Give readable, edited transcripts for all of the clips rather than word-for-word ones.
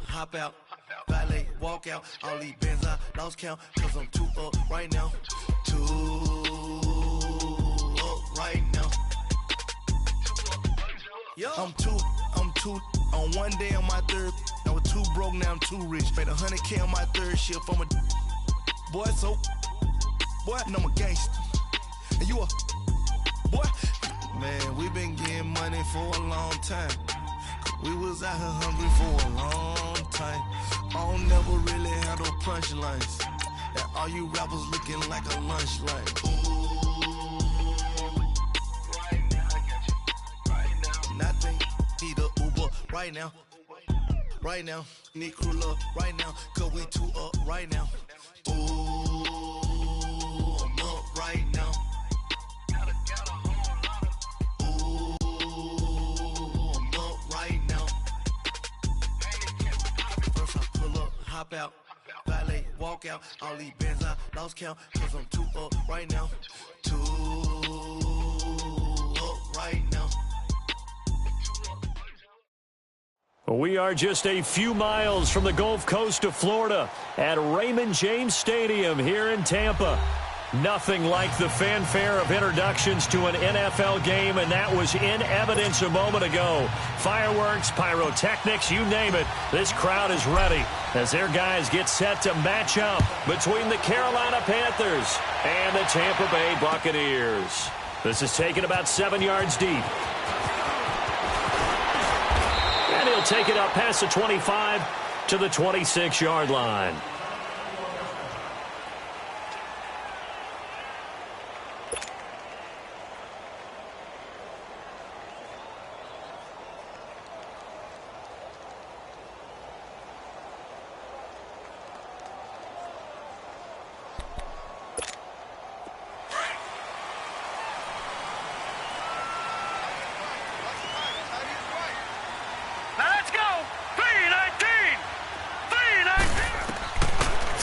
Hop out, valet, walk out. All these bands I lost count, cause I'm too up right now. Too up right now. I'm too on one day on my third. I was too broke, now I'm too rich. Made 100K on my third shift. I'm a boy, so boy, and I'm a gangster. And you a boy. Man, we been getting money for a long time. We was out here hungry for a long time. I don't never really have no punchlines. And all you rappers looking like a lunch line. Ooh, right now, I got you. Right now. Nothing, need a Uber right now. Right now, need crew love right now. Cause we too up right now. Ooh, I'm up right now. Hop out, valet, walk out. All these bands I lost count, cause I'm too up right now. Too up right now. We are just a few miles from the Gulf Coast of Florida at Raymond James Stadium here in Tampa. Nothing like the fanfare of introductions to an NFL game, and that was in evidence a moment ago. Fireworks, pyrotechnics, you name it. This crowd is ready as their guys get set to match up between the Carolina Panthers and the Tampa Bay Buccaneers. This is taken about 7 yards deep. And he'll take it up past the 25 to the 26-yard line.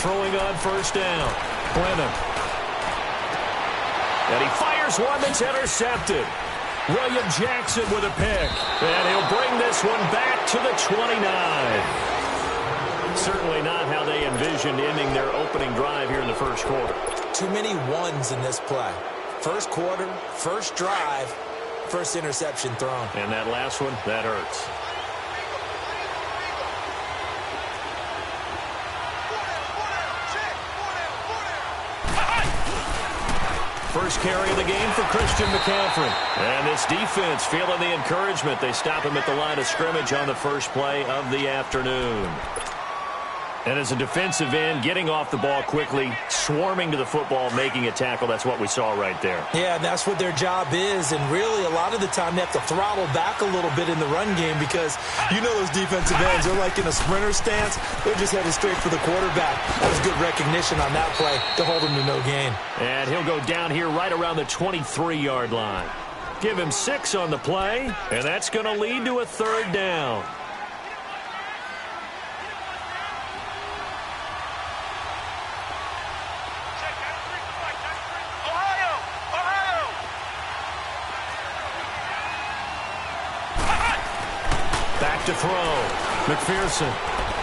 Throwing on first down. Clement. And he fires one that's intercepted. William Jackson with a pick. And he'll bring this one back to the 29. Certainly not how they envisioned ending their opening drive here in the first quarter. Too many ones in this play. First quarter, first drive, first interception thrown. And that last one, that hurts. First carry of the game for Christian McCaffrey. And this defense feeling the encouragement. They stop him at the line of scrimmage on the first play of the afternoon. And as a defensive end, getting off the ball quickly, swarming to the football, making a tackle, that's what we saw right there. Yeah, that's what their job is. And really, a lot of the time, they have to throttle back a little bit in the run game because you know those defensive ends, they're like in a sprinter stance. They're just headed straight for the quarterback. That was good recognition on that play to hold him to no gain. And he'll go down here right around the 23-yard line. Give him 6 on the play, and that's going to lead to a third down. Back to throw. McPherson.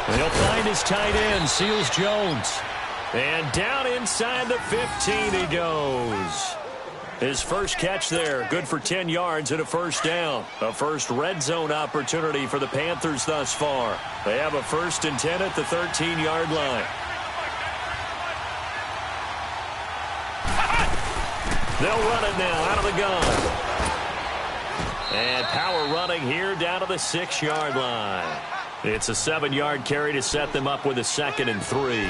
And he'll find his tight end, Seals Jones. And down inside the 15 he goes. His first catch there, good for 10 yards and a first down. A first red zone opportunity for the Panthers thus far. They have a 1st and 10 at the 13-yard line. They'll run it now out of the gun. And power running here down to the 6-yard line. It's a 7-yard carry to set them up with a 2nd and 3.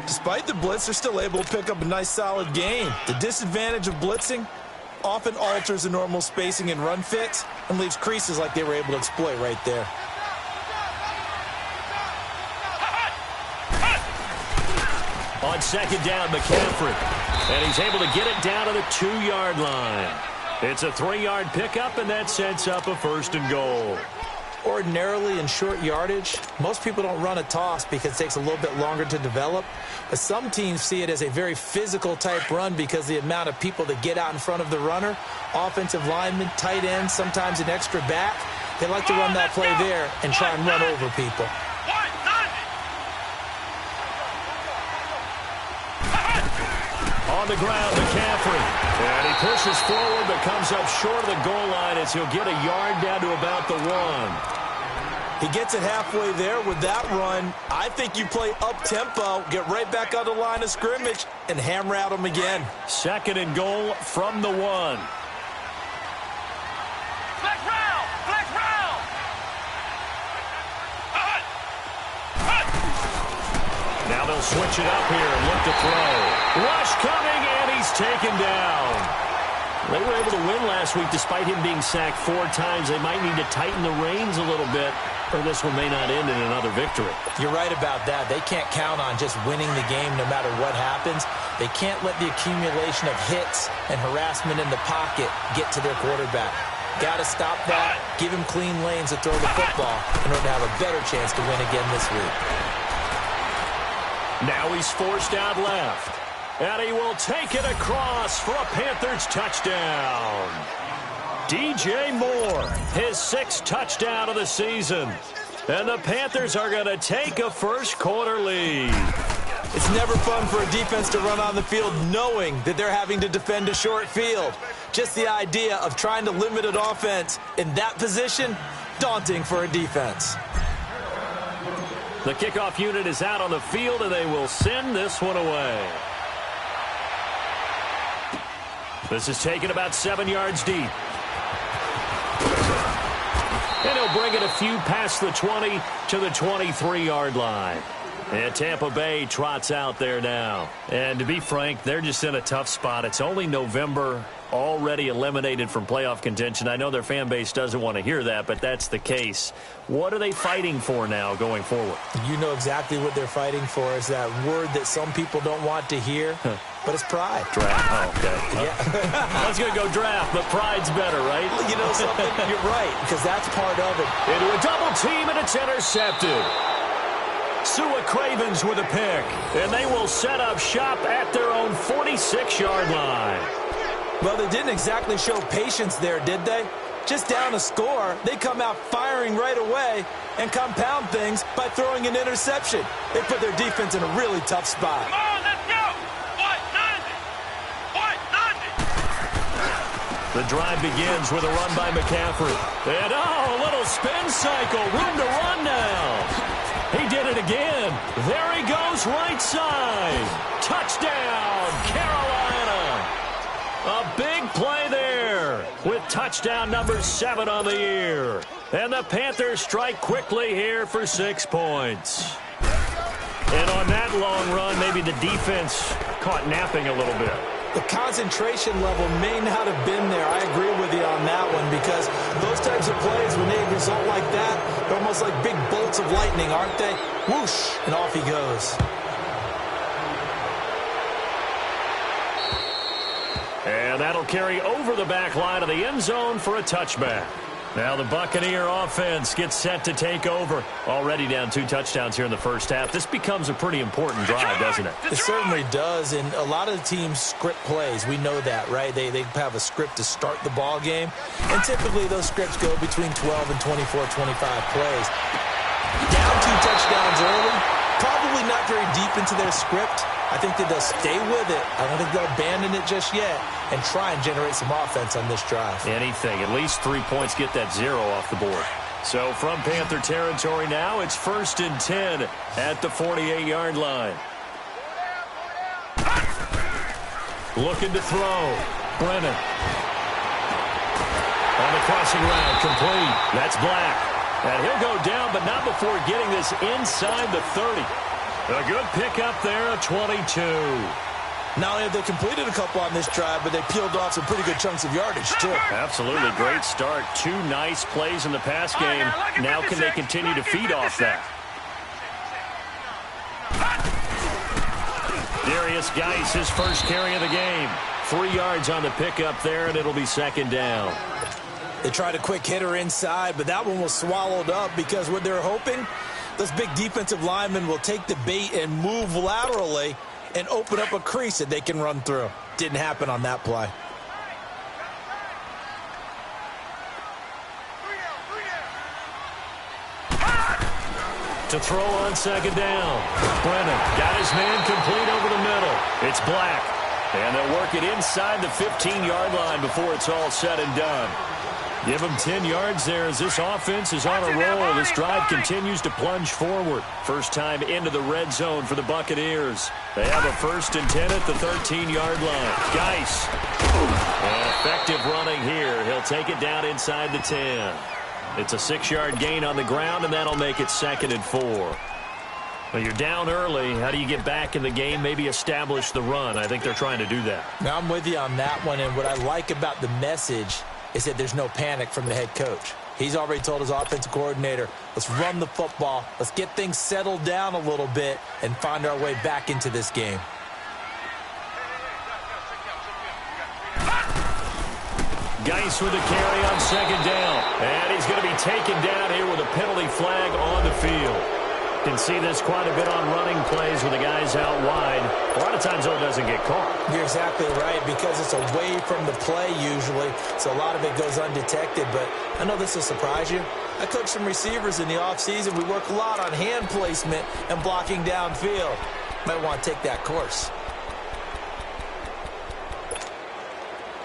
Despite the blitz, they're still able to pick up a nice solid gain. The disadvantage of blitzing often alters the normal spacing and run fits and leaves creases like they were able to exploit right there. On 2nd down, McCaffrey. And he's able to get it down to the 2-yard line. It's a 3-yard pickup, and that sets up a 1st and goal. Ordinarily in short yardage, most people don't run a toss because it takes a little bit longer to develop. But some teams see it as a very physical type run because the amount of people that get out in front of the runner, offensive linemen, tight ends, sometimes an extra back. They like to run that play there and try and run over people. On the ground, McCaffrey. And he pushes forward but comes up short of the goal line as he'll get a yard down to about the 1. He gets it halfway there with that run. I think you play up-tempo, get right back on the line of scrimmage, and hammer at him again. 2nd and goal from the 1. Flex round! Flex round! Now they'll switch it up here and look to throw. Rush coming, and he's taken down. They were able to win last week despite him being sacked 4 times. They might need to tighten the reins a little bit, or this one may not end in another victory. You're right about that. They can't count on just winning the game no matter what happens. They can't let the accumulation of hits and harassment in the pocket get to their quarterback. Got to stop that, give him clean lanes to throw the football in order to have a better chance to win again this week. Now he's forced out left. And he will take it across for a Panthers touchdown. DJ Moore, his 6th touchdown of the season. And the Panthers are going to take a first-quarter lead. It's never fun for a defense to run on the field knowing that they're having to defend a short field. Just the idea of trying to limit an offense in that position, daunting for a defense. The kickoff unit is out on the field, and they will send this one away. This is taken about 7 yards deep. And he'll bring it a few past the 20 to the 23-yard line. And Tampa Bay trots out there now. And to be frank, they're just in a tough spot. It's only November, already eliminated from playoff contention. I know their fan base doesn't want to hear that, but that's the case. What are they fighting for now going forward? You know exactly what they're fighting for is that word that some people don't want to hear, but it's pride. Draft. Oh, okay. Yeah. I was going to go draft, but pride's better, right? You know something? You're right, because that's part of it. Into a double team, and it's intercepted. Sua Cravens with a pick, and they will set up shop at their own 46-yard line. Well, they didn't exactly show patience there, did they? Just down a score, they come out firing right away and compound things by throwing an interception. They put their defense in a really tough spot. Come on, let's go! What? The drive begins with a run by McCaffrey. And, a little spin cycle. Room to run now. He did it again. There he goes, right side. Touchdown, Carolina. A big play there with touchdown number 7 on the year. And the Panthers strike quickly here for 6 points. And on that long run, maybe the defense caught napping a little bit. The concentration level may not have been there. I agree with you on that one because those types of plays, when they result like that, they're almost like big bolts of lightning, aren't they? Whoosh, and off he goes. And that'll carry over the back line of the end zone for a touchback. Now the Buccaneer offense gets set to take over. Already down 2 touchdowns here in the first half. This becomes a pretty important drive, doesn't it? It certainly does, and a lot of the teams script plays. We know that, right? They have a script to start the ball game, and typically those scripts go between 12 and 24, 25 plays. Down 2 touchdowns early, probably not very deep into their script. I think that they'll stay with it. I don't think they'll abandon it just yet and try and generate some offense on this drive. Anything. At least 3 points, get that 0 off the board. So from Panther territory now, it's 1st and 10 at the 48-yard line. Looking to throw. Brennan. On the crossing route, complete. That's Black. And he'll go down, but not before getting this inside the 30. A good pickup there at 22. Not only have they completed a couple on this drive, but they peeled off some pretty good chunks of yardage, too. Absolutely. Great start. 2 nice plays in the pass game. Now can they continue to feed off that? Darius Geis, his first carry of the game. 3 yards on the pickup there, and it'll be second down. They tried a quick hitter inside, but that one was swallowed up because what they're hoping, those big defensive linemen will take the bait and move laterally and open up a crease that they can run through. Didn't happen on that play. To throw on second down. Brennan got his man complete over the middle. It's Black. And they'll work it inside the 15-yard line before it's all said and done. Give them 10 yards there as this offense is on a roll. This drive continues to plunge forward. First time into the red zone for the Buccaneers. They have a 1st and 10 at the 13-yard line. Geis. And effective running here. He'll take it down inside the 10. It's a 6-yard gain on the ground, and that'll make it 2nd and 4. Well, you're down early. How do you get back in the game? Maybe establish the run. I think they're trying to do that. Now, I'm with you on that one, and what I like about the message is that there's no panic from the head coach. He's already told his offensive coordinator, let's run the football, let's get things settled down a little bit and find our way back into this game. Geis with a carry on second down. And he's going to be taken down here with a penalty flag on the field. Can see this quite a bit on running plays with the guys out wide. A lot of times, though, it doesn't get caught. You're exactly right, because it's away from the play usually, so a lot of it goes undetected. But I know this will surprise you. I coach some receivers in the offseason. We work a lot on hand placement and blocking downfield. Might want to take that course.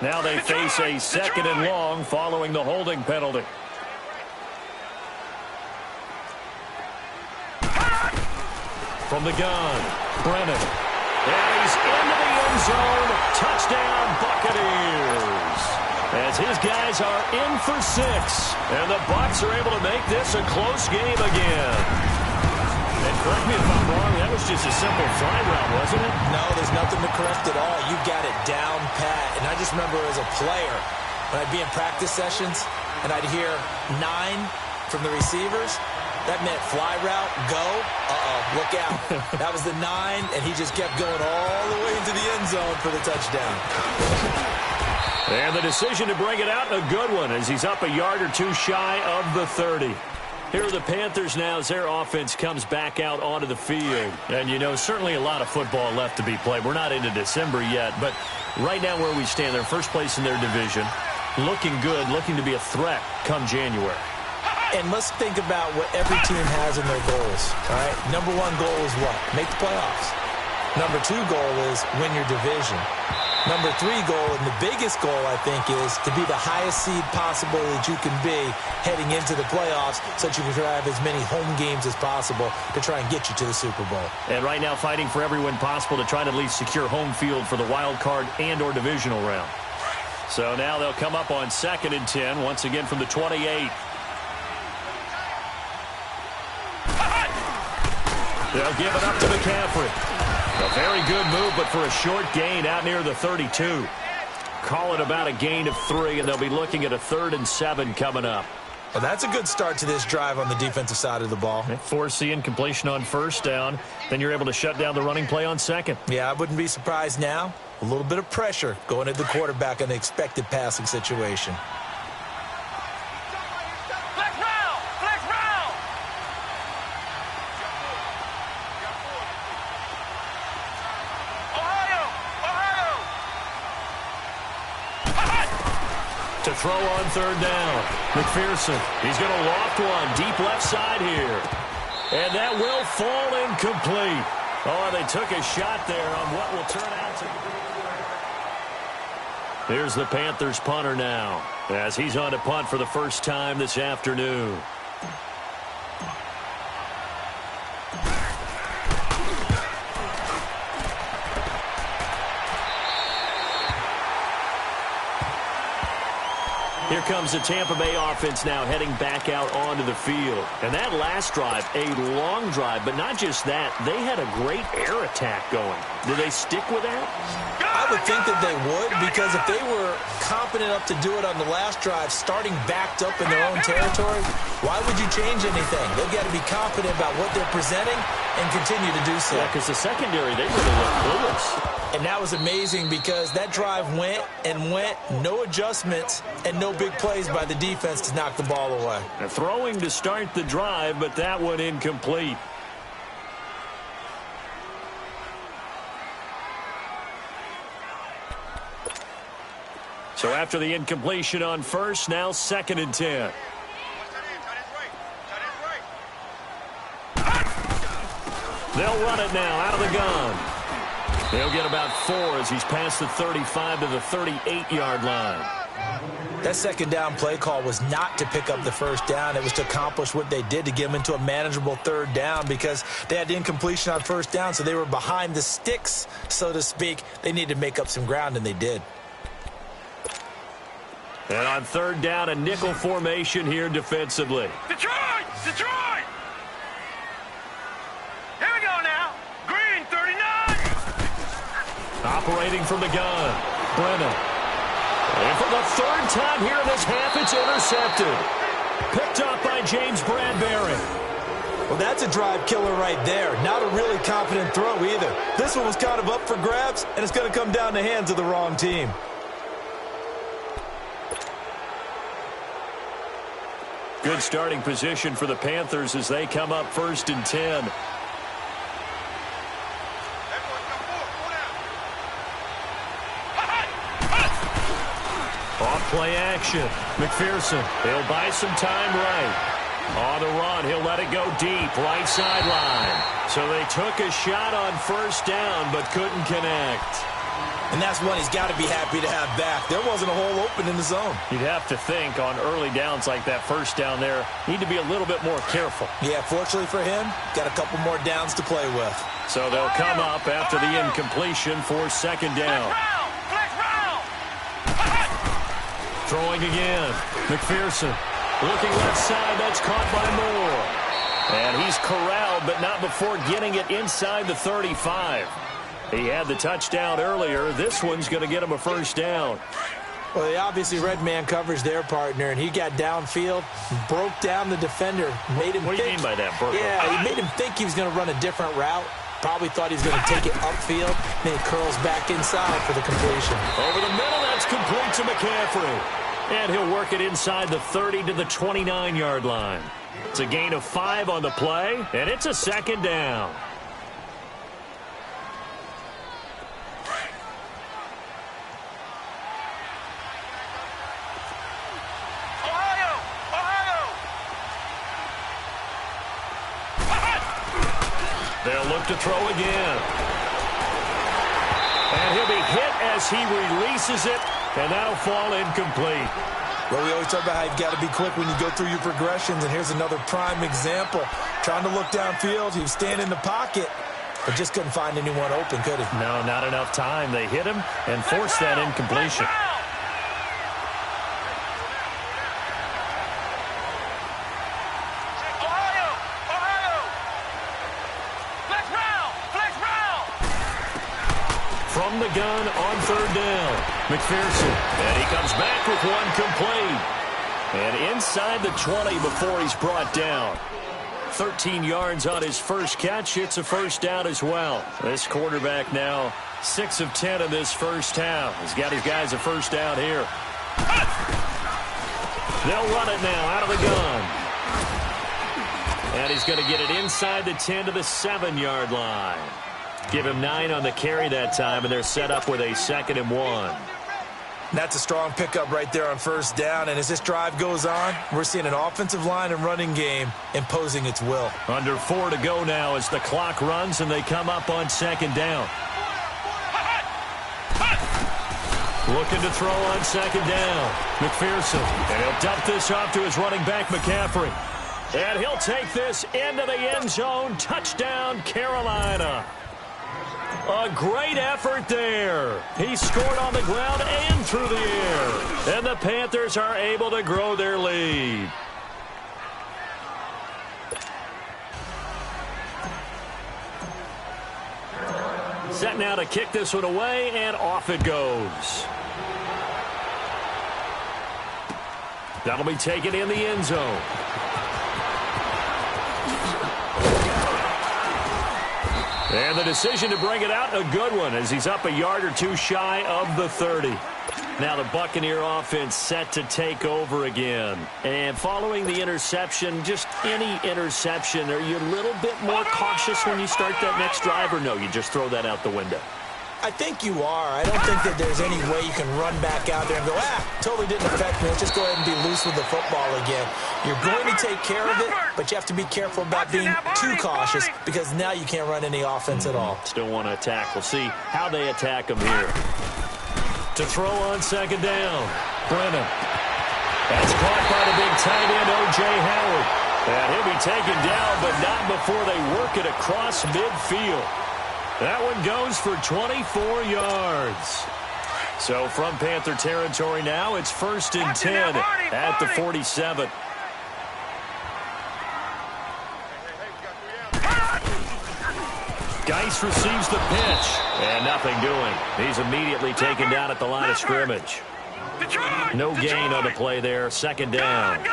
Now they face a 2nd and long following the holding penalty. From the gun, Brennan. And he's into the end zone. Touchdown, Buccaneers. As his guys are in for 6. And the Bucs are able to make this a close game again. And correct me if I'm wrong, that was just a simple fly route, wasn't it? No, there's nothing to correct at all. You got it down pat. And I just remember as a player, when I'd be in practice sessions and I'd hear 9 from the receivers, that meant fly route, go, look out. That was the 9, and he just kept going all the way into the end zone for the touchdown. And the decision to bring it out, a good one, as he's up a yard or 2 shy of the 30. Here are the Panthers now as their offense comes back out onto the field. And, you know, certainly a lot of football left to be played. We're not into December yet, but right now where we stand, they're first place in their division, looking good, looking to be a threat come January. And let's think about what every team has in their goals, all right? Number 1 goal is what? Make the playoffs. Number 2 goal is win your division. Number 3 goal, and the biggest goal, I think, is to be the highest seed possible that you can be heading into the playoffs so that you can have as many home games as possible to try and get you to the Super Bowl. And right now fighting for every win possible to try to at least secure home field for the wild card and or divisional round. So now they'll come up on 2nd and 10, once again from the 28. They'll give it up to McCaffrey. A very good move, but for a short gain out near the 32. Call it about a gain of 3, and they'll be looking at a 3rd and 7 coming up. Well, that's a good start to this drive on the defensive side of the ball. Force the incompletion on 1st down. Then you're able to shut down the running play on 2nd. Yeah, I wouldn't be surprised now. A little bit of pressure going at the quarterback in the expected passing situation. To throw on 3rd down. McPherson, he's going to loft one deep left side here. And that will fall incomplete. Oh, they took a shot there on what will turn out to be. Here's the Panthers punter now, as he's on to punt for the first time this afternoon. Here comes the Tampa Bay offense now heading back out onto the field. And that last drive, a long drive, but not just that. They had a great air attack going. Do they stick with that? I would think that they would, because if they were confident enough to do it on the last drive, starting backed up in their own territory, why would you change anything? They've got to be confident about what they're presenting and continue to do so. Yeah, because the secondary, they really look clueless. And that was amazing because that drive went and went, no adjustments and no big plays by the defense to knock the ball away. They're throwing to start the drive, but that one incomplete. So after the incompletion on first, now 2nd and 10. They'll run it now out of the gun. He'll get about 4 as he's past the 35 to the 38-yard line. That second down play call was not to pick up the first down. It was to accomplish what they did to get them into a manageable 3rd down because they had the incompletion on first down, so they were behind the sticks, so to speak. They needed to make up some ground, and they did. And on 3rd down, a nickel formation here defensively. Detroit! Detroit! Here we go now. Green 39. Operating from the gun, Brennan. And for the 3rd time here in this half, it's intercepted. Picked up by James Bradbury. Well, that's a drive killer right there. Not a really confident throw either. This one was kind of up for grabs, and it's going to come down the hands of the wrong team. Good starting position for the Panthers as they come up 1st and 10. Off play action. McPherson. He'll buy some time right. On the run, he'll let it go deep, right sideline. So they took a shot on 1st down, but couldn't connect. And that's one he's got to be happy to have back. There wasn't a hole open in the zone. You'd have to think on early downs like that 1st down there, need to be a little bit more careful. Yeah, fortunately for him, got a couple more downs to play with. So they'll come up after the incompletion for 2nd down. Flex round! Throwing again. McPherson looking left side. That's caught by Moore. And he's corralled, but not before getting it inside the 35. He had the touchdown earlier. This one's going to get him a 1st down. Well, they obviously red man covers their partner, and he got downfield, broke down the defender, made him What do you mean by that, Burke? Yeah, he made him think he was going to run a different route. Probably thought he was going to take it upfield. Then he curls back inside for the completion. Over the middle, that's complete to McCaffrey. And he'll work it inside the 30 to the 29-yard line. It's a gain of 5 on the play, and it's a 2nd down. They'll look to throw again. And he'll be hit as he releases it, and that'll fall incomplete. Well, we always talk about how you've got to be quick when you go through your progressions, and here's another prime example. Trying to look downfield, he was standing in the pocket, but just couldn't find anyone open, could he? No, not enough time. They hit him and forced that incompletion. From the gun on 3rd down, McPherson, and he comes back with one complete. And inside the 20 before he's brought down. 13 yards on his first catch. It's a 1st down as well. This quarterback now 6 of 10 in this 1st half. He's got his guys a 1st down here. They'll run it now out of the gun. And he's going to get it inside the 10 to the 7-yard line. Give him 9 on the carry that time, and they're set up with a 2nd and 1. That's a strong pickup right there on 1st down, and as this drive goes on, we're seeing an offensive line and running game imposing its will. Under 4 to go now as the clock runs, and they come up on 2nd down. Looking to throw on 2nd down. McPherson, and he'll dump this off to his running back, McCaffrey. And he'll take this into the end zone. Touchdown, Carolina. A great effort there. He scored on the ground and through the air. And the Panthers are able to grow their lead. Set now to kick this one away, and off it goes. That'll be taken in the end zone. And the decision to bring it out, a good one, as he's up a yard or two shy of the 30. Now the Buccaneer offense set to take over again. And following the interception, just any interception, are you a little bit more cautious when you start that next drive, or no, you just throw that out the window? I think you are. I don't think that there's any way you can run back out there and go, totally didn't affect me. Let's just go ahead and be loose with the football again. You're going to take care of it, but you have to be careful about being too cautious because now you can't run any offense at all. Still want to attack. We'll see how they attack them here. To throw on second down, Brennan. That's caught by the big tight end, O.J. Howard. And he'll be taken down, but not before they work it across midfield. That one goes for 24 yards. So from Panther territory now, it's 1st and 10 at the 47. Geis receives the pitch, and nothing doing. He's immediately taken down at the line of scrimmage. No gain on the play there, 2nd down.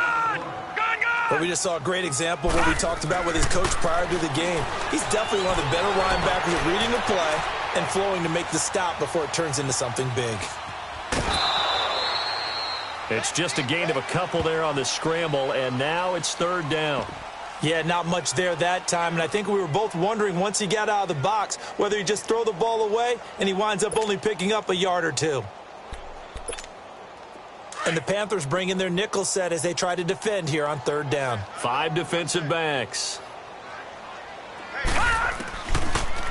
But we just saw a great example of what we talked about with his coach prior to the game. He's definitely one of the better linebackers at reading the play and flowing to make the stop before it turns into something big. It's just a gain of a couple there on the scramble, and now it's 3rd down. Yeah, not much there that time, and I think we were both wondering once he got out of the box whether he just throw the ball away and he winds up only picking up a yard or two. And the Panthers bring in their nickel set as they try to defend here on 3rd down. 5 defensive backs.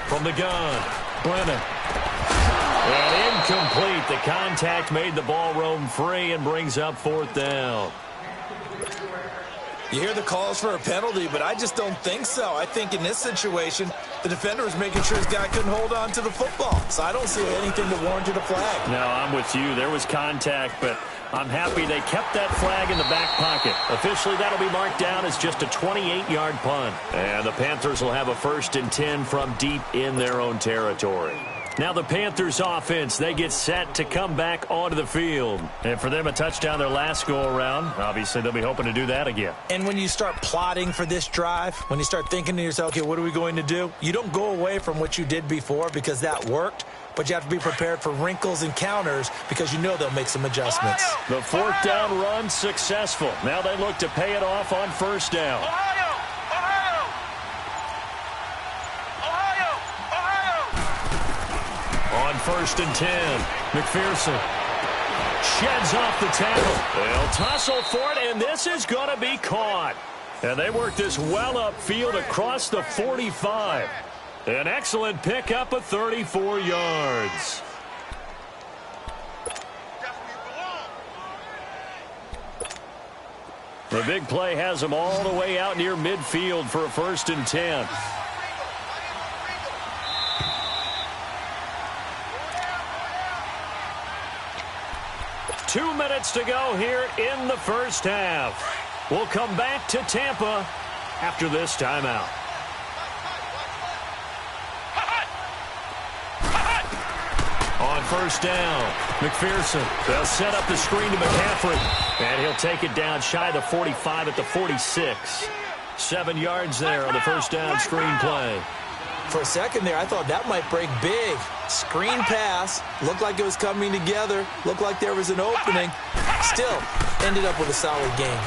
From the gun, Brennan. And incomplete. The contact made the ball roam free and brings up 4th down. You hear the calls for a penalty, but I just don't think so. I think in this situation, the defender was making sure his guy couldn't hold on to the football. So I don't see anything that warranted a flag. No, I'm with you. There was contact, but I'm happy they kept that flag in the back pocket. Officially, that'll be marked down as just a 28-yard punt. And the Panthers will have a 1st and 10 from deep in their own territory. Now the Panthers offense, they get set to come back onto the field. And for them, a touchdown their last go-around. Obviously, they'll be hoping to do that again. And when you start plotting for this drive, when you start thinking to yourself, okay, what are we going to do? You don't go away from what you did before because that worked, but you have to be prepared for wrinkles and counters because you know they'll make some adjustments. The 4th down run successful. Now they look to pay it off on 1st down. On 1st and 10, McPherson sheds off the tackle. They'll tussle for it, and this is going to be caught. And they work this well upfield across the 45. An excellent pickup of 34 yards. The big play has them all the way out near midfield for a 1st and 10. Two minutes to go here in the first half. We'll come back to Tampa after this timeout. On 1st down, McPherson. They'll set up the screen to McCaffrey, and he'll take it down shy of the 45 at the 46. 7 yards there on the 1st down screen play. For a second there, I thought that might break big. Screen pass. Looked like it was coming together. Looked like there was an opening. Still, ended up with a solid game.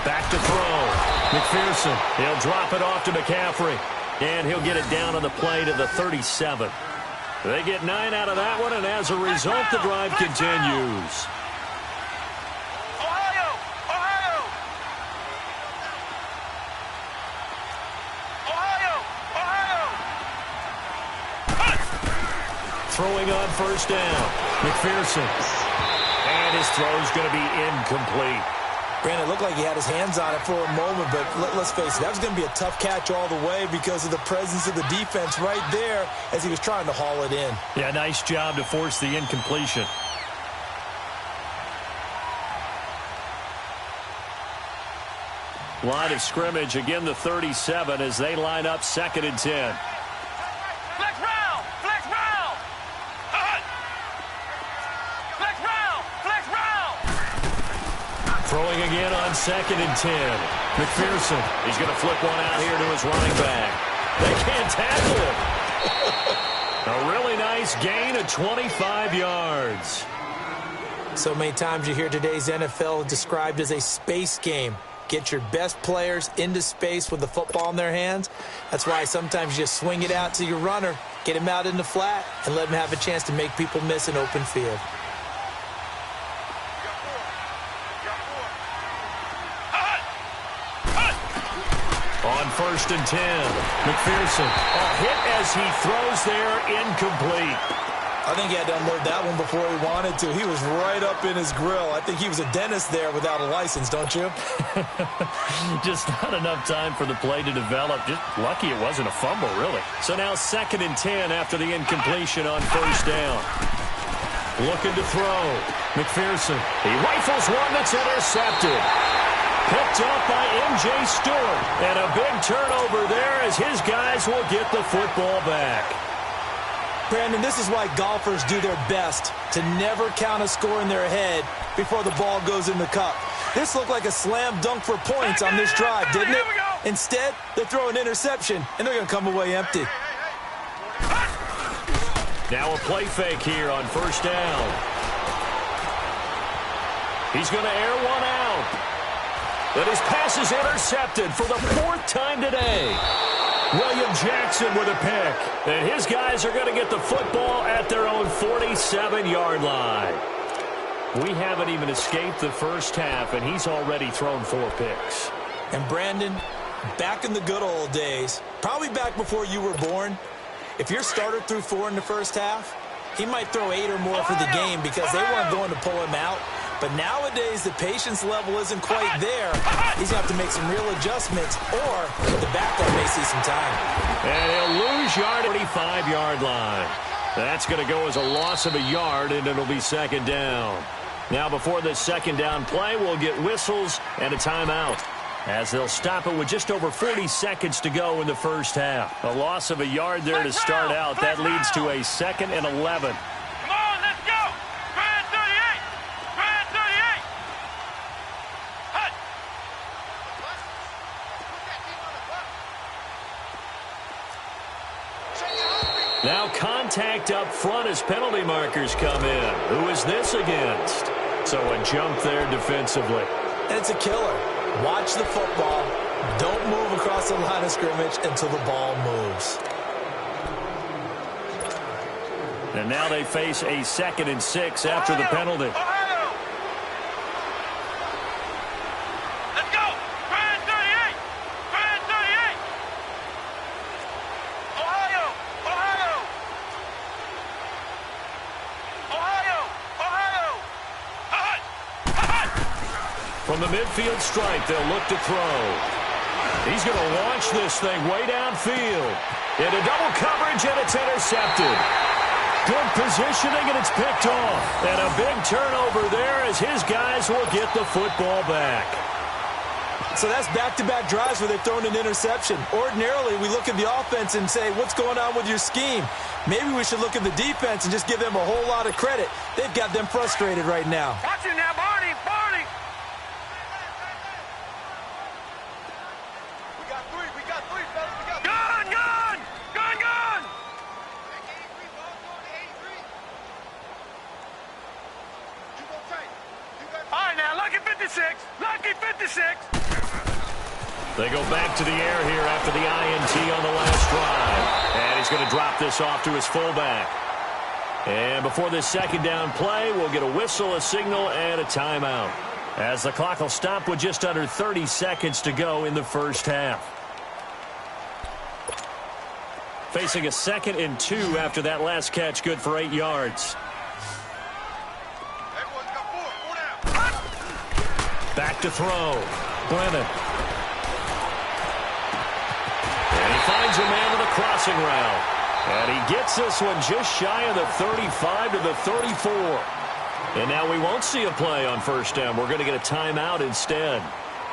Back to throw. McPherson. He'll drop it off to McCaffrey. And he'll get it down on the play to the 37. They get 9 out of that one, and as a result, the drive continues. Throwing on 1st down, McPherson. And his throw's going to be incomplete. Brandon, it looked like he had his hands on it for a moment, but let's face it, that was going to be a tough catch all the way because of the presence of the defense right there as he was trying to haul it in. Yeah, nice job to force the incompletion. Line of scrimmage, again the 37 as they line up 2nd and 10. Throwing again on 2nd and 10. McPherson. He's going to flip one out here to his running back. They can't tackle him. A really nice gain of 25 yards. So many times you hear today's NFL described as a space game. Get your best players into space with the football in their hands. That's why sometimes you just swing it out to your runner, get him out in the flat, and let him have a chance to make people miss an open field. On 1st and 10, McPherson. A hit as he throws there, incomplete. I think he had to unload that one before he wanted to. He was right up in his grill. I think he was a dentist there without a license, don't you? Just not enough time for the play to develop. Just lucky it wasn't a fumble, really. So now 2nd and 10 after the incompletion on 1st down. Looking to throw. McPherson. He rifles one that's intercepted. Picked up by M.J. Stewart. And a big turnover there as his guys will get the football back. Brandon, this is why golfers do their best to never count a score in their head before the ball goes in the cup. This looked like a slam dunk for points on this drive, didn't it? Instead, they throw an interception, and they're going to come away empty. Now a play fake here on 1st down. He's going to air one out. But his pass is intercepted for the 4th time today. William Jackson with a pick. And his guys are going to get the football at their own 47-yard line. We haven't even escaped the first half, and he's already thrown 4 picks. And Brandon, back in the good old days, probably back before you were born, if your starter threw 4 in the first half, he might throw 8 or more for the game because they weren't going to pull him out. But nowadays, the patience level isn't quite there. He's going to have to make some real adjustments, or the backup may see some time. And he'll lose yard at the 45-yard line. That's going to go as a loss of a yard, and it'll be 2nd down. Now, before this 2nd down play, we'll get whistles and a timeout, as they'll stop it with just over 40 seconds to go in the first half. A loss of a yard there to start out. That leads to a 2nd and 11. Now contact up front as penalty markers come in. Who is this against? So a jump there defensively. And it's a killer. Watch the football. Don't move across the line of scrimmage until the ball moves. And now they face a 2nd and 6 after the penalty. From the midfield stripe, they'll look to throw. He's going to launch this thing way downfield. Into double coverage, and it's intercepted. Good positioning, and it's picked off. And a big turnover there as his guys will get the football back. So that's back-to-back drives where they've thrown an interception. Ordinarily, we look at the offense and say, what's going on with your scheme? Maybe we should look at the defense and just give them a whole lot of credit. They've got them frustrated right now. Watch it now, Barney! Barney! We got three, fellas. Gun! Gun! Gun! Gun! All right, now, lucky 56. Lucky 56. They go back to the air here after the INT on the last drive. And he's going to drop this off to his fullback. And before this 2nd down play, we'll get a whistle, a signal, and a timeout, as the clock will stop with just under 30 seconds to go in the first half. Facing a 2nd and 2 after that last catch, good for 8 yards. Back to throw. Brennan. And he finds a man with a crossing route. And he gets this one just shy of the 35 to the 34. And now we won't see a play on 1st down. We're going to get a timeout instead,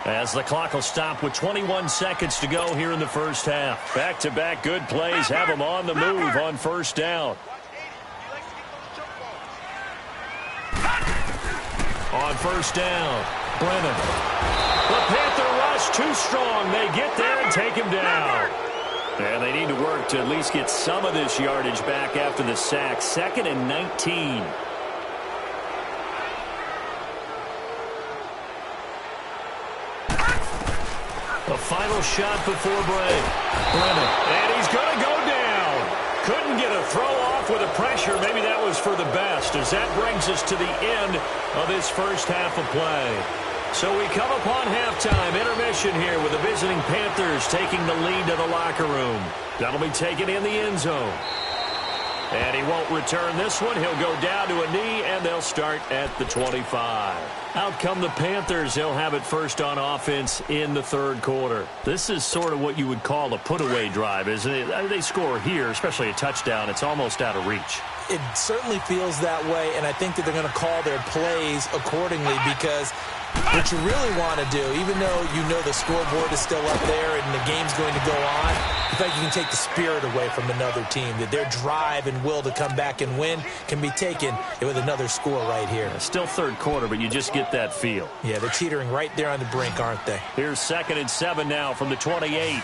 as the clock will stop with 21 seconds to go here in the first half. Back-to-back good plays have them on the move on 1st down. On 1st down, Brennan. The Panther rush too strong. They get there and take him down. And they need to work to at least get some of this yardage back after the sack. 2nd and 19. A final shot before break. Brennan. And he's going to go down. Couldn't get a throw off with the pressure. Maybe that was for the best, as that brings us to the end of this first half of play. So we come upon halftime, intermission here with the visiting Panthers taking the lead to the locker room. That'll be taken in the end zone. And he won't return this one. He'll go down to a knee, and they'll start at the 25. Out come the Panthers. They'll have it first on offense in the third quarter. This is sort of what you would call a put-away drive, isn't it? They score here, especially a touchdown. It's almost out of reach. It certainly feels that way, and I think that they're going to call their plays accordingly, because what you really want to do, even though you know the scoreboard is still up there and the game's going to go on, in fact, you can take the spirit away from another team, that their drive and will to come back and win can be taken with another score right here. Still third quarter, but you just get that feel. Yeah, they're teetering right there on the brink, aren't they? Here's 2nd and 7 now from the 28.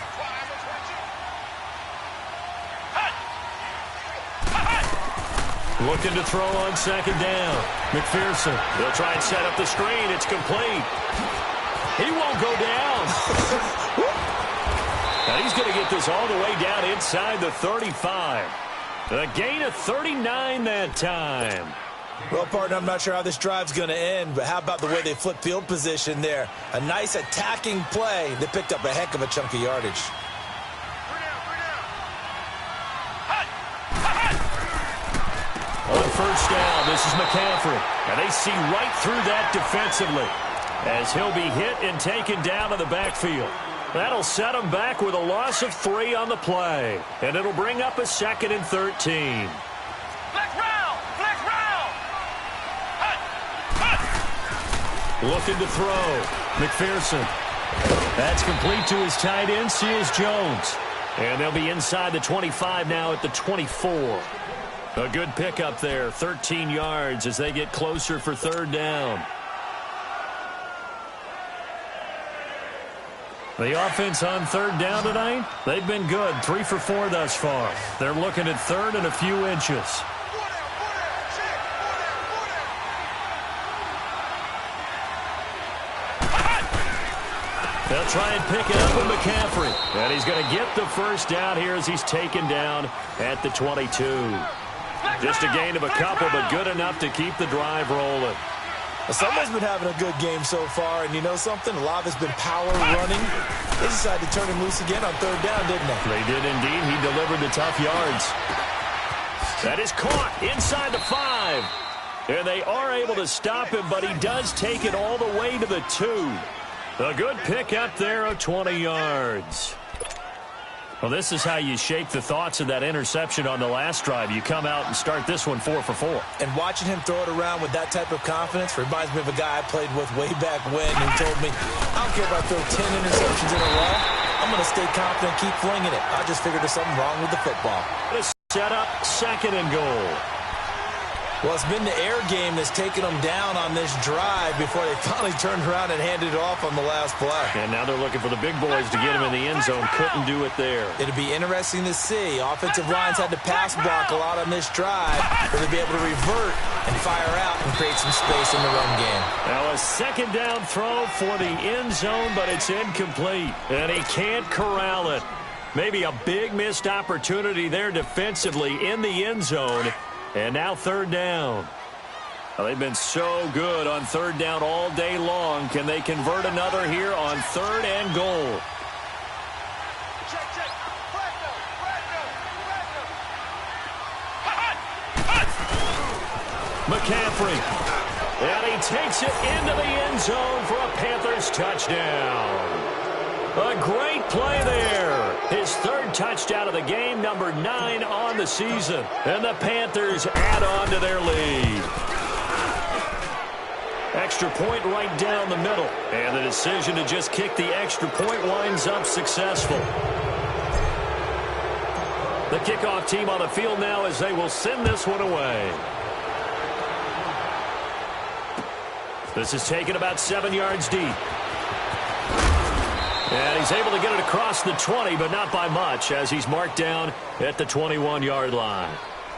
Looking to throw on 2nd down. McPherson. They'll try and set up the screen. It's complete. He won't go down. And he's going to get this all the way down inside the 35. A gain of 39 that time. Well, partner, I'm not sure how this drive's going to end, but how about the way they flip field position there? A nice attacking play. They picked up a heck of a chunk of yardage. On first down, this is McCaffrey. And they see right through that defensively, as he'll be hit and taken down to the backfield. That'll set him back with a loss of 3 on the play. And it'll bring up a 2nd and 13. Flex round! Flex round! Looking to throw. McPherson. That's complete to his tight end, Seals Jones. And they'll be inside the 25 now at the 24. A good pickup there, 13 yards as they get closer for 3rd down. The offense on 3rd down tonight, they've been good, 3 for 4 thus far. They're looking at 3rd and a few inches. They'll try and pick it up with McCaffrey. And he's going to get the first down here as he's taken down at the 22. Just a gain of a couple, but good enough to keep the drive rolling. Someone's been having a good game so far, and you know something? A lot of it's been power running. They decided to turn him loose again on 3rd down, didn't they? They did indeed. He delivered the tough yards. That is caught inside the 5. And they are able to stop him, but he does take it all the way to the 2. A good pickup there of 20 yards. Well, this is how you shape the thoughts of that interception on the last drive. You come out and start this one 4 for 4. And watching him throw it around with that type of confidence reminds me of a guy I played with way back when who told me, I don't care if I throw 10 interceptions in a row. I'm going to stay confident, keep flinging it. I just figured there's something wrong with the football. Set up 2nd and goal. Well, it's been the air game that's taken them down on this drive before they finally turned around and handed it off on the last play. And now they're looking for the big boys to get him in the end zone. Couldn't do it there. It'll be interesting to see. Offensive lines had to pass block a lot on this drive, but they'll be able to revert and fire out and create some space in the run game. Now a 2nd down throw for the end zone, but it's incomplete. And he can't corral it. Maybe a big missed opportunity there defensively in the end zone. And now 3rd down. Well, they've been so good on 3rd down all day long. Can they convert another here on 3rd and goal? Check, check. McCaffrey. And he takes it into the end zone for a Panthers touchdown. A great play there. His 3rd touchdown of the game, number 9 on the season. And the Panthers add on to their lead. Extra point right down the middle. And the decision to just kick the extra point winds up successful. The kickoff team on the field now as they will send this one away. This is taken about 7 yards deep. And he's able to get it across the 20, but not by much, as he's marked down at the 21-yard line.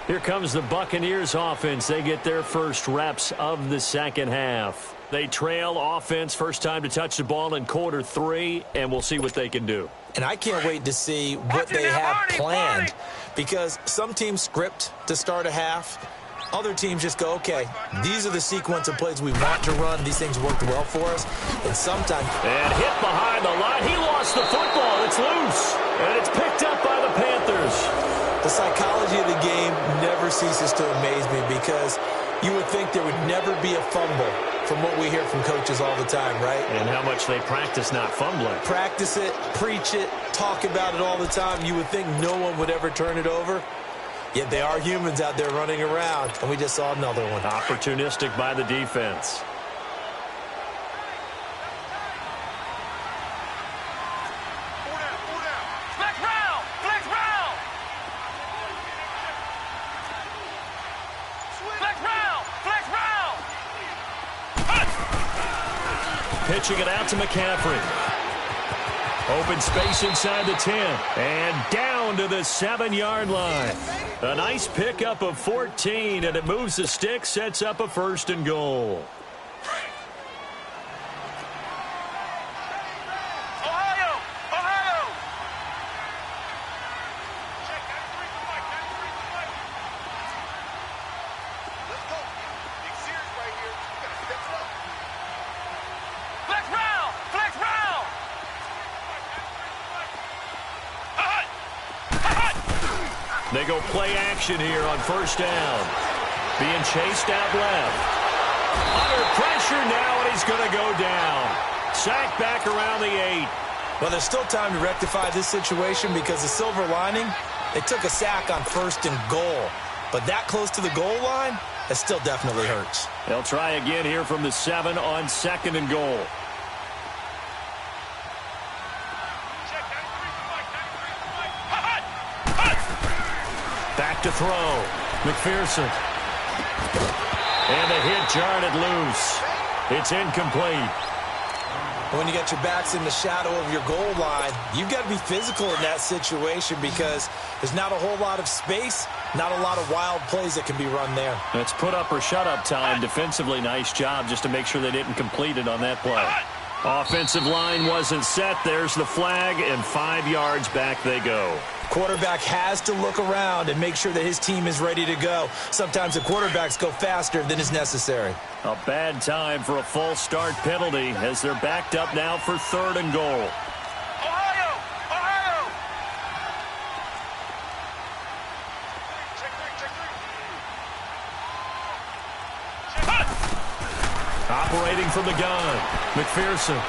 Here comes the Buccaneers offense. They get their first reps of the second half. They trail offense, first time to touch the ball in quarter 3, and we'll see what they can do. And I can't wait to see what they have planned, because some teams script to start a half. Other teams just go, okay, these are the sequence of plays we want to run. These things worked well for us. And sometimes... And hit behind the line. He lost the football. It's loose. And it's picked up by the Panthers. The psychology of the game never ceases to amaze me, because you would think there would never be a fumble from what we hear from coaches all the time, right? And how much they practice not fumbling. Practice it, preach it, talk about it all the time. You would think no one would ever turn it over. Yet they are humans out there running around, and we just saw another one. Opportunistic by the defense. Pitching it out to McCaffrey. Open space inside the 10. And down to the 7-yard line. A nice pickup of 14, and it moves the stick, sets up a 1st and goal. They go play action here on 1st down. Being chased out left. Under pressure now, and he's going to go down. Sacked back around the 8. Well, there's still time to rectify this situation, because the silver lining, they took a sack on 1st and goal. But that close to the goal line, that still definitely hurts. They'll try again here from the 7 on 2nd and goal. Back to throw. McPherson. And the hit jarred it loose. It's incomplete. When you got your backs in the shadow of your goal line, you've got to be physical in that situation, because there's not a whole lot of space, not a lot of wild plays that can be run there. That's put up or shut up time. Defensively, nice job just to make sure they didn't complete it on that play. Offensive line wasn't set. There's the flag, and 5 yards back they go. Quarterback has to look around and make sure that his team is ready to go. Sometimes the quarterbacks go faster than is necessary. A bad time for a false start penalty, as they're backed up now for 3rd and goal. Ohio! Operating from the gun, McPherson.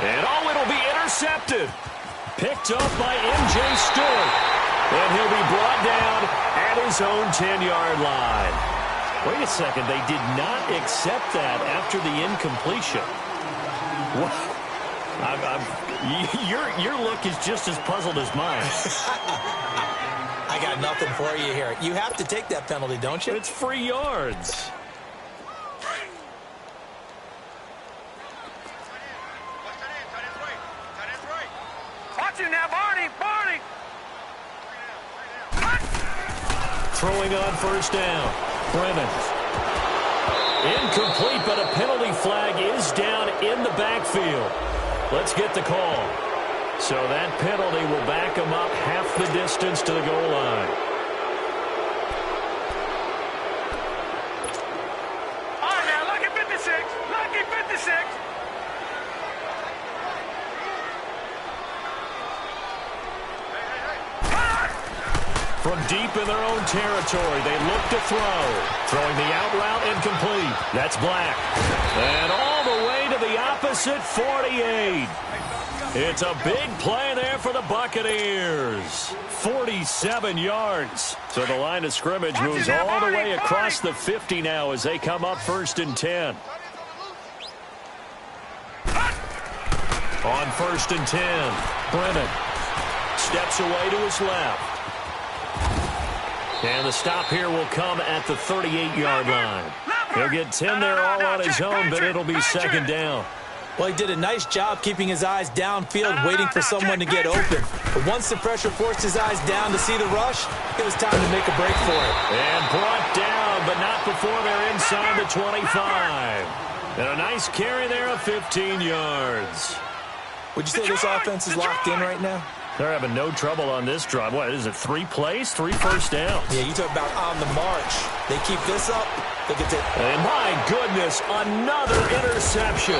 And it'll be intercepted. Picked up by M.J. Stewart. And he'll be brought down at his own 10-yard line. Wait a second. They did not accept that after the incompletion. What? Your look is just as puzzled as mine. I got nothing for you here. You have to take that penalty, don't you? It's free yards. Throwing on 1st down. Brennan. Incomplete, but a penalty flag is down in the backfield. Let's get the call. So that penalty will back him up half the distance to the goal line. All right, now, lucky 56. Lucky 56. From deep in their own territory, they look to throw. Throwing the out route incomplete. That's Black. And all the way to the opposite 48. It's a big play there for the Buccaneers. 47 yards. So the line of scrimmage moves all the way across the 50 now as they come up 1st and 10. On 1st and 10, Brennan steps away to his left. And the stop here will come at the 38-yard line. He'll get 10 there all on his own, but it'll be second down. Well, he did a nice job keeping his eyes downfield, waiting for someone to get open. But once the pressure forced his eyes down to see the rush, it was time to make a break for it. And brought down, but not before they're inside the 25. And a nice carry there of 15 yards. Would you say this offense is locked in right now? They're having no trouble on this drive. What is it, 3 plays, 3 first downs? Yeah, you talk about on the march. They keep this up, they get to... And my goodness, another interception.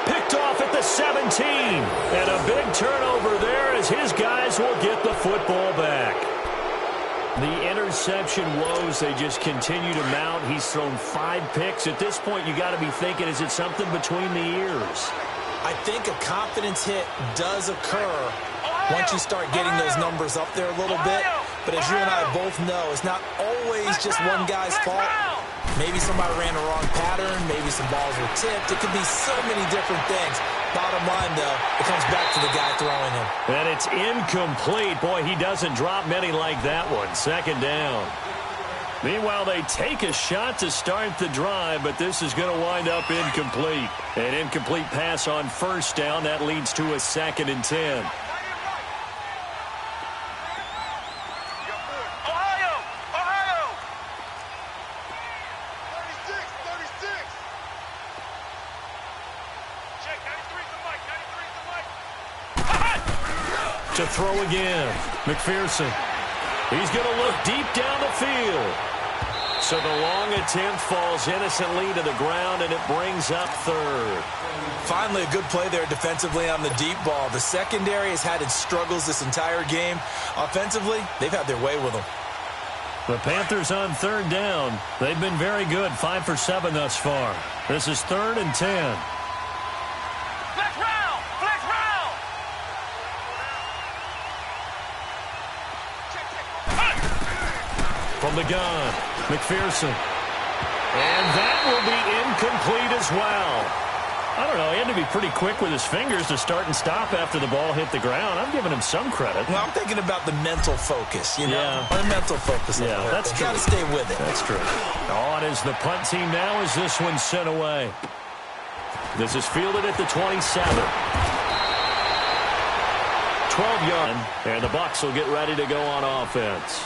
Picked off at the 17. And a big turnover there as his guys will get the football back. The interception woes, they just continue to mount. He's thrown 5 picks. At this point, you got to be thinking, is it something between the ears? I think a confidence hit does occur once you start getting those numbers up there a little bit. But as you and I both know, it's not always just one guy's fault. Maybe somebody ran a wrong pattern. Maybe some balls were tipped. It could be so many different things. Bottom line, though, it comes back to the guy throwing him. And it's incomplete. Boy, he doesn't drop many like that one. Second down. Meanwhile, they take a shot to start the drive, but this is going to wind up incomplete. An incomplete pass on first down. That leads to a 2nd and 10. To throw again. McPherson. He's going to look deep down the field. So the long attempt falls innocently to the ground, and it brings up 3rd. Finally, a good play there defensively on the deep ball. The secondary has had its struggles this entire game. Offensively, they've had their way with them. The Panthers on 3rd down. They've been very good, 5 for 7 thus far. This is 3rd and 10. From the gun, McPherson. And that will be incomplete as well. I don't know, he had to be pretty quick with his fingers to start and stop after the ball hit the ground. I'm giving him some credit. Well, I'm thinking about the mental focus, you know? Yeah. The mental focus. Yeah, that's true. Got to stay with it. That's true. On is the punt team now as this one's sent away. This is fielded at the 27. 12-yard, and the Bucs will get ready to go on offense.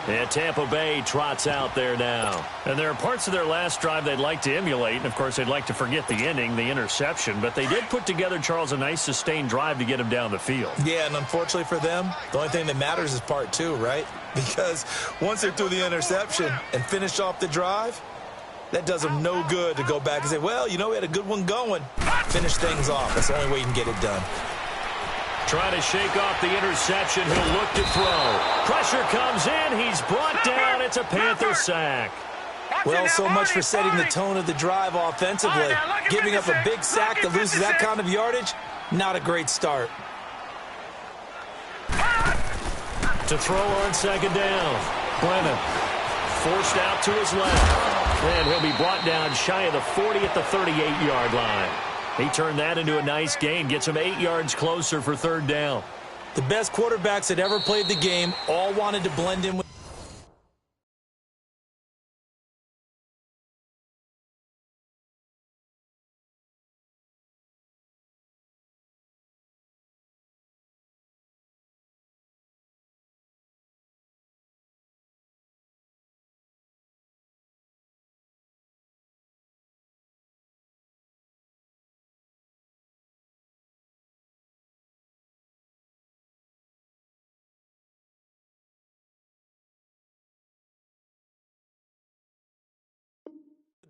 And Tampa Bay trots out there now. And there are parts of their last drive they'd like to emulate. And, of course, they'd like to forget the ending, the interception. But they did put together, Charles, a nice sustained drive to get him down the field. Yeah, and unfortunately for them, the only thing that matters is part 2, right? Because once they're through the interception and finish off the drive, that does them no good to go back and say, well, you know, we had a good one going. Finish things off. That's the only way you can get it done. Trying to shake off the interception. He'll look to throw. Pressure comes in. He's brought down. It's a Panther sack. Well, so much for setting the tone of the drive offensively. Giving up a big sack that loses that kind of yardage, not a great start. To throw on 2nd down. Brennan forced out to his left. And he'll be brought down shy of the 40 at the 38-yard line. He turned that into a nice gain, gets him 8 yards closer for 3rd down. The best quarterbacks that ever played the game all wanted to blend in with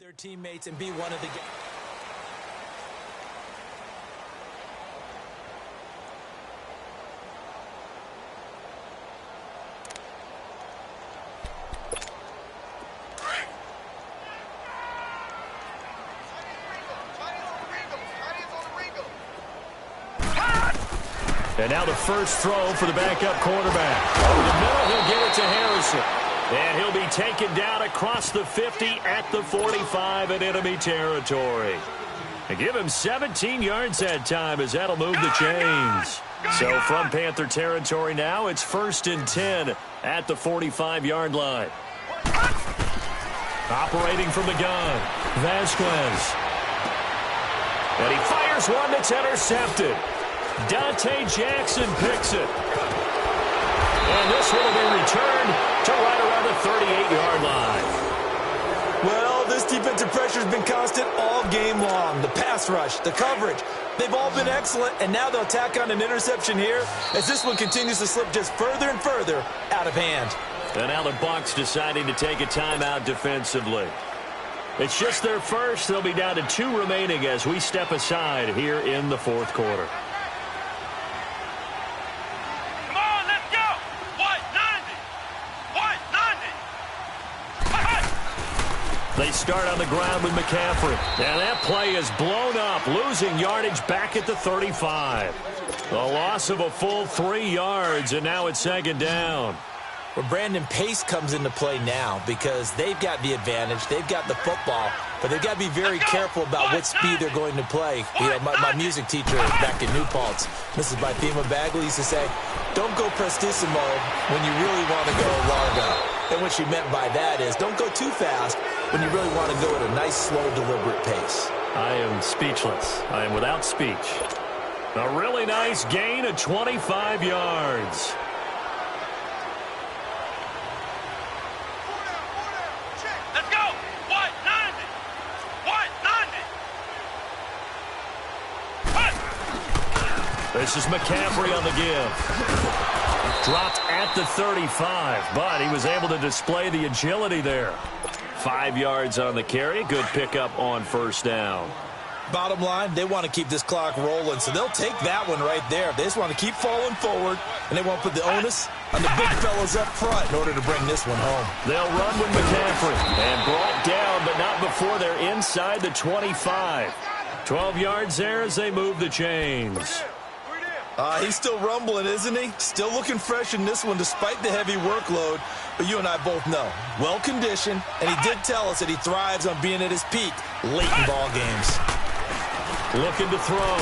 their teammates and be one of the guys. And now the first throw for the backup quarterback. Over the middle, he'll get it to Harrison. And he'll be taken down across the 50 at the 45 in enemy territory. And give him 17 yards that time as that'll move the chains. So from Panther territory now, it's 1st and 10 at the 45-yard line. Operating from the gun, Vasquez. And he fires one that's intercepted. Dante Jackson picks it. And this one will be returned to right around the 38-yard line. Well, this defensive pressure has been constant all game long. The pass rush, the coverage, they've all been excellent, and now they'll tack on an interception here as this one continues to slip just further and further out of hand. And now the Bucs deciding to take a timeout defensively. It's just their first. They'll be down to 2 remaining as we step aside here in the fourth quarter. Come on, let's go. What, 90? What, 90? They start on the ground with McCaffrey. And that play is blown up, losing yardage back at the 35. A loss of a full 3 yards, and now it's second down. Well, Brandon, pace comes into play now because they've got the advantage. They've got the football, but they've got to be very careful about what speed they're going to play. You know, my music teacher back in New Paltz, Mrs. Bythema Bagley, used to say, don't go prestissimo when you really want to go largo. And what she meant by that is don't go too fast when you really want to go at a nice, slow, deliberate pace. I am speechless. I am without speech. A really nice gain of 25 yards. Let's go. What, 90? What, 90? This is McCaffrey on the give. Dropped at the 35, but he was able to display the agility there. 5 yards on the carry. Good pickup on first down. Bottom line, they want to keep this clock rolling, so they'll take that one right there. They just want to keep falling forward, and they want to put the onus on the big fellas up front in order to bring this one home. They'll run with McCaffrey, and brought down, but not before they're inside the 25. 12 yards there as they move the chains. He's still rumbling, isn't he? Still looking fresh in this one despite the heavy workload. But you and I both know, well-conditioned, and he did tell us that he thrives on being at his peak late in ball games. Looking to throw.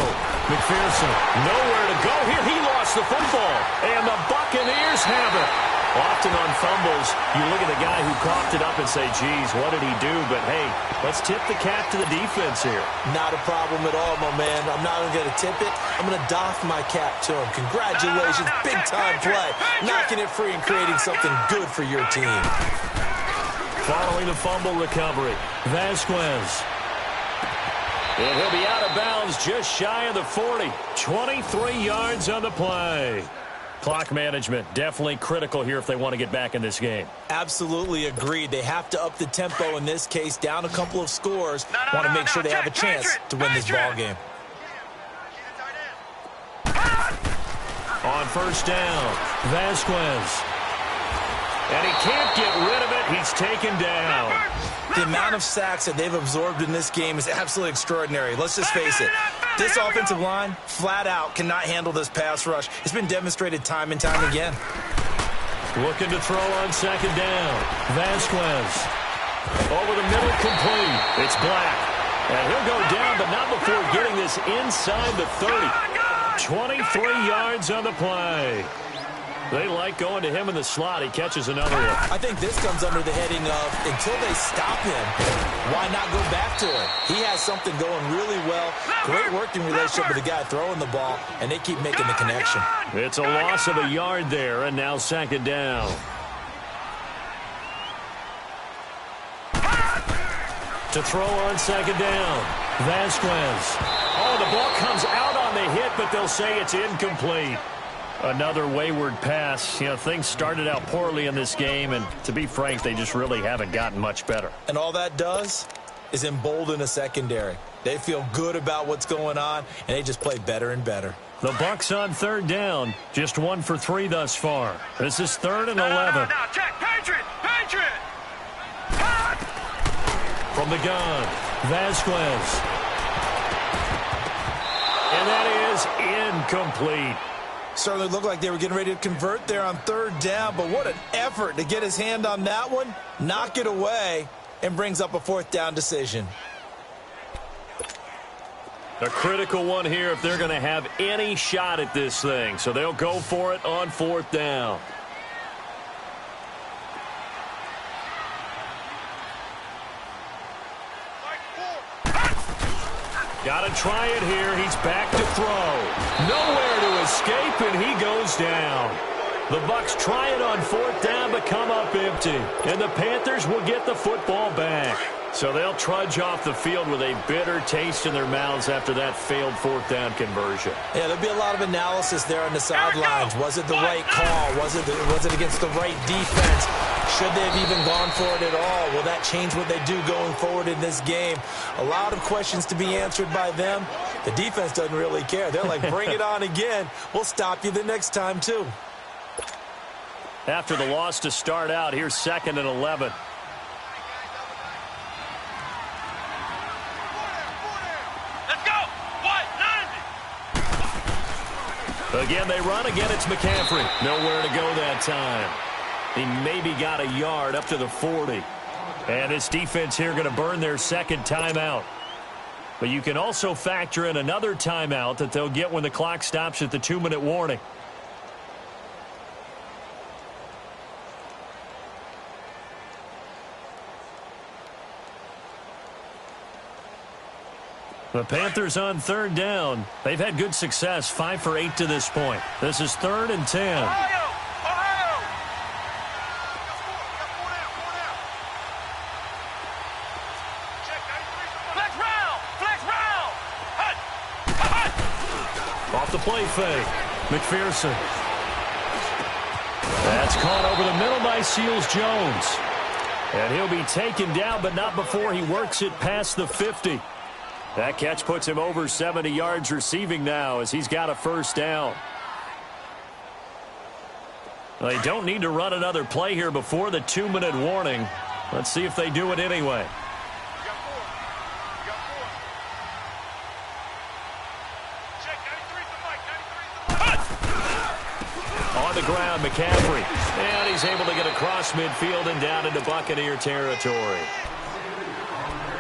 McPherson, nowhere to go here. He lost the football, and the Buccaneers have it. Often on fumbles, you look at the guy who coughed it up and say, geez, what did he do? But, hey, let's tip the cap to the defense here. Not a problem at all, my man. I'm not even going to tip it. I'm going to doff my cap to him. Congratulations. Big-time play. Knocking it free and creating something good for your team. Following the fumble recovery, Vasquez. And he'll be out of bounds just shy of the 40. 23 yards on the play. Clock management definitely critical here if they want to get back in this game. Absolutely agreed. They have to up the tempo in this case, down a couple of scores. Want to make sure they have a chance to win this ball game. On first down, Vasquez. And he can't get rid of it. He's taken down. The amount of sacks that they've absorbed in this game is absolutely extraordinary. Let's just face it. This offensive line, flat out, cannot handle this pass rush. It's been demonstrated time and time again. Looking to throw on second down. Vasquez. Over the middle, complete. It's Black. And he'll go down, but not before getting this inside the 30. 23 yards on the play. They like going to him in the slot. He catches another one. I think this comes under the heading of, until they stop him, why not go back to him? He has something going really well. Great working relationship with the guy throwing the ball, and they keep making the connection. It's a loss of a yard there, and now second down. To throw on second down, Vasquez. Oh, the ball comes out on the hit, but they'll say it's incomplete. Another wayward pass. You know, things started out poorly in this game, and to be frank, they just really haven't gotten much better. And all that does is embolden a secondary. They feel good about what's going on, and they just play better and better. The Bucs on third down, just 1 for 3 thus far. This is 3rd and 11. No, check, Patriot! Patriot! From the gun, Vasquez. And that is incomplete. Certainly looked like they were getting ready to convert there on third down, but what an effort to get his hand on that one, knock it away, and brings up a 4th down decision. A critical one here if they're going to have any shot at this thing, so they'll go for it on 4th down. Got to try it here. He's back to throw. Nowhere to escape, and he goes down. The Bucs try it on 4th down, but come up empty. And the Panthers will get the football back. So they'll trudge off the field with a bitter taste in their mouths after that failed 4th down conversion. Yeah, there'll be a lot of analysis there on the sidelines. Was it the right call? Was it against the right defense? Should they have even gone for it at all? Will that change what they do going forward in this game? A lot of questions to be answered by them. The defense doesn't really care. They're like, bring it on again. We'll stop you the next time, too. After the loss to start out, here's 2nd and 11. Again, they run. Again, it's McCaffrey. Nowhere to go that time. He maybe got a yard up to the 40. And this defense here going to burn their 2nd timeout. But you can also factor in another timeout that they'll get when the clock stops at the 2-minute warning. The Panthers on 3rd down. They've had good success, 5 for 8 to this point. This is 3rd and 10. Ohio! Flex round! Off the play fake. McPherson. That's caught over the middle by Seals-Jones. And he'll be taken down, but not before he works it past the 50. That catch puts him over 70 yards receiving now as he's got a 1st down. Well, they don't need to run another play here before the 2-minute warning. Let's see if they do it anyway. On the ground, McCaffrey. And he's able to get across midfield and down into Buccaneer territory.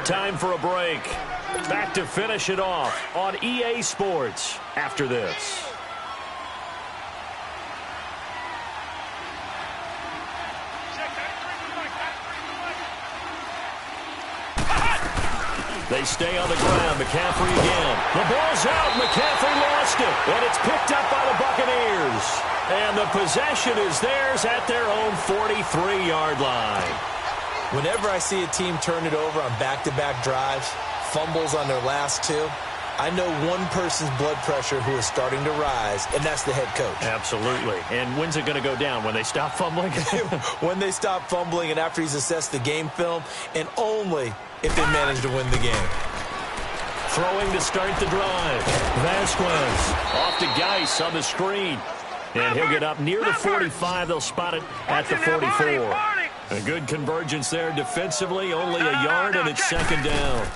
Time for a break. Back to finish it off on EA Sports after this. They stay on the ground. McCaffrey again. The ball's out. McCaffrey lost it. And it's picked up by the Buccaneers. And the possession is theirs at their own 43-yard line. Whenever I see a team turn it over on back-to-back drives, fumbles on their last 2, I know one person's blood pressure who is starting to rise, and that's the head coach. Absolutely. And when's it going to go down? When they stop fumbling? When they stop fumbling and after he's assessed the game film, and only if they manage to win the game. Throwing to start the drive. Vasquez off to Geis on the screen. And he'll get up near the 45. They'll spot it at the 44. A good convergence there defensively. Only a yard, and it's 2nd down.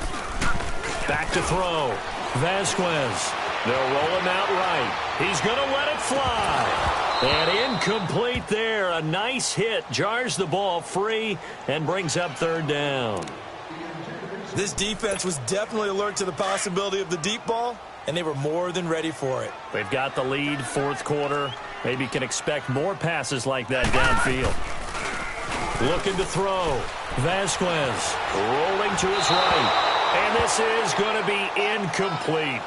Back to throw. Vasquez. They'll roll him out right. He's going to let it fly. And incomplete there. A nice hit. Jars the ball free and brings up 3rd down. This defense was definitely alert to the possibility of the deep ball, and they were more than ready for it. They've got the lead, 4th quarter. Maybe can expect more passes like that downfield. Looking to throw. Vasquez rolling to his right. And this is going to be incomplete.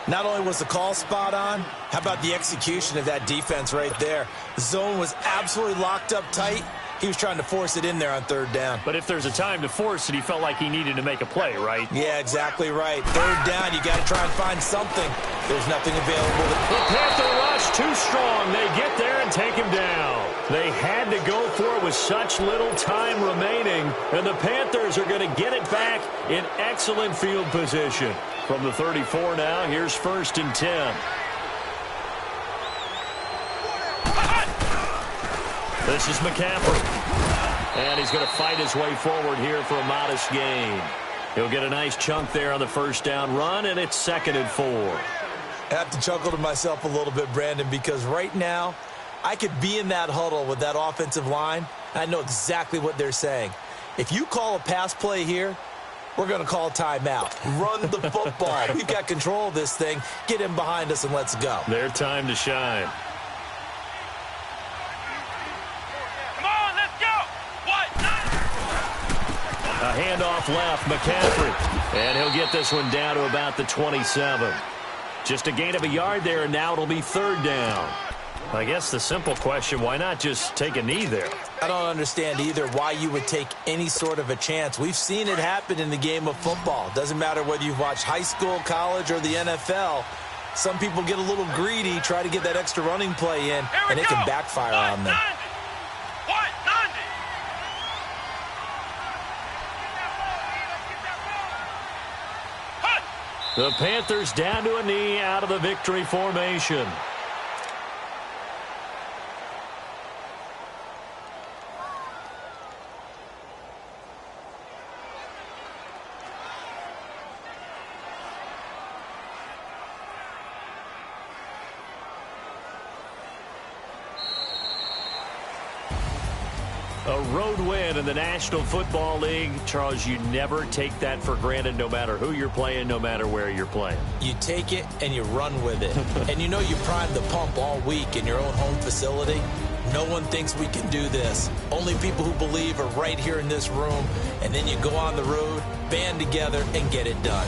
Not only was the call spot on, how about the execution of that defense right there? The zone was absolutely locked up tight. He was trying to force it in there on 3rd down. But if there's a time to force it, he felt like he needed to make a play, right? Yeah, exactly right. 3rd down, you got to try and find something. There's nothing available. The Panther rush too strong. They get there and take him down. They had to go for it with such little time remaining, and the Panthers are going to get it back in excellent field position. From the 34 now, here's 1st and 10. This is McCaffrey. And he's going to fight his way forward here for a modest gain. He'll get a nice chunk there on the 1st down run, and it's 2nd and 4. I have to chuckle to myself a little bit, Brandon, because right now I could be in that huddle with that offensive line. I know exactly what they're saying. If you call a pass play here, we're going to call timeout. Run the football. We've got control of this thing. Get him behind us and let's go. Their time to shine. handoff left, McCaffrey. And he'll get this one down to about the 27. Just a gain of a yard there, and now it'll be 3rd down. I guess the simple question, why not just take a knee there? I don't understand either why you would take any sort of a chance. We've seen it happen in the game of football. Doesn't matter whether you've watched high school, college, or the NFL. Some people get a little greedy, try to get that extra running play in, and it can backfire on them. The Panthers down to a knee out of the victory formation. A road win in the National Football League. Charles, you never take that for granted no matter who you're playing, no matter where you're playing. You take it and you run with it. And you know you primed the pump all week in your own home facility. No one thinks we can do this. Only people who believe are right here in this room. And then you go on the road, band together, and get it done.